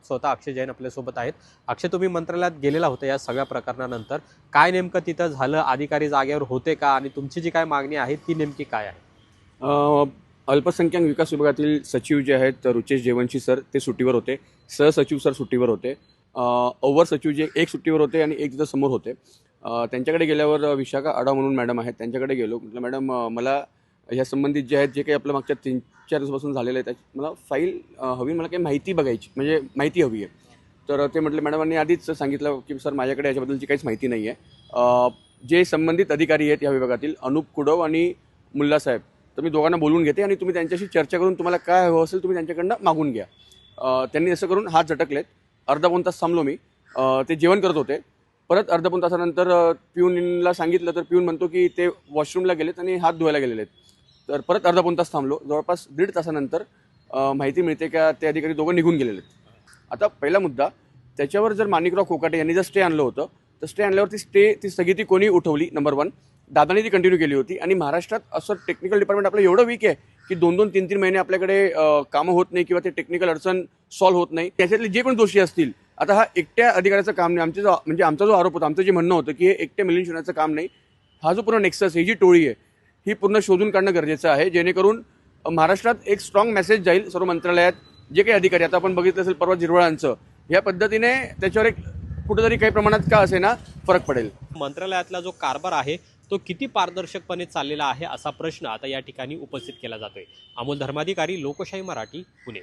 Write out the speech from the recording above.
स्वतः अक्षय जैन आपल्यासोबत आहेत. अक्षय, तुम्ही मंत्रालयात गेलेला होता या सगळ्या प्रकरणानंतर. काय नेमकं तिथं झालं? अधिकारी जागेवर होते का? आणि तुमची जी काय मागणी आहे ती नेमकी काय आहे? अल्पसंख्याक विकास विभागातील सचिव जे आहेत रुचेश जयवंशी सर ते सुट्टीवर होते. सहसचिव सर सुट्टीवर होते. ओव्हर सचिव जे एक सुट्टीवर होते आणि एक तिथं समोर होते. त्यांच्याकडे गेल्यावर विशाखा आढाव म्हणून मॅडम आहेत, त्यांच्याकडे गेलो. म्हटलं मॅडम, मला ह्या संबंधित जे आहेत जे काही आपल्या मागच्या 3-4 दिवसापासून झालेलं आहे त्याची मला फाईल हवी, मला काही माहिती बघायची, म्हणजे माहिती हवी आहे. तर ते म्हटले, मॅडमांनी आधीच सांगितलं की सर माझ्याकडे याच्याबद्दलची काहीच माहिती नाही आहे. जे संबंधित अधिकारी आहेत या विभागातील अनुप कुडव आणि मुल्ला साहेब, तर मी दोघांना बोलून घेते आणि तुम्ही त्यांच्याशी चर्चा करून तुम्हाला काय हवं असेल तुम्ही त्यांच्याकडनं मागून घ्या. त्यांनी असं करून हात झटकलेत. अर्धा पाऊण तास थांबलो मी. ते जेवण करत होते. परत अर्धा पाऊण तासानंतर पिऊनला सांगितलं तर पिऊन म्हणतो की ते वॉशरूमला गेलेत आणि हात धुवायला गेलेले आहेत. तर परत अर्धा पाऊण तास थांबलो. जवळपास 1.5 तासानंतर माहिती मिळते का ते अधिकारी दोघं निघून गेलेले आहेत. आता पहिला मुद्दा, त्याच्यावर जर माणिकराव कोकाटे यांनी जर स्टे आणलं होतं तर स्टे आणल्यावर ती स्थगिती कोणी उठवली? नंबर 1. दादानी ती कंटिन्यू केली होती. आणि महाराष्ट्रात असं टेक्निकल डिपार्टमेंट आपलं एवढं वीक आहे की 2-2, 3-3 महिने आपल्याकडे कामं होत नाही किंवा ते टेक्निकल अडचण सॉल्व्ह होत नाही. त्याच्यातले जे पण दोषी असतील, आता हा एकट्या अधिकाऱ्याचं काम नाही. आमचा जो आरोप होता, आमचं जे म्हणणं होतं की हे एकट्या मिलिंद शोधण्याचं काम नाही. हा जो पूर्ण नेक्सस, ही जी टोळी आहे ही पूर्ण शोधून काढणं गरजेचं आहे, जेणेकरून महाराष्ट्रात एक स्ट्रॉंग मेसेज जाईल सर्व मंत्रालयात. जे काही अधिकारी, आता आपण बघितलं असेल परवा जिरवळांचं, या पद्धतीने त्याच्यावर एक कुठेतरी काही प्रमाणात का असे ना फरक पडेल. मंत्रालयातला जो कारभार आहे तो किती पारदर्शकपणे चाललेला आहे असा प्रश्न आता या ठिकाणी उपस्थित केला जातोय. अमोल धर्माधिकारी, लोकशाही मराठी, पुणे.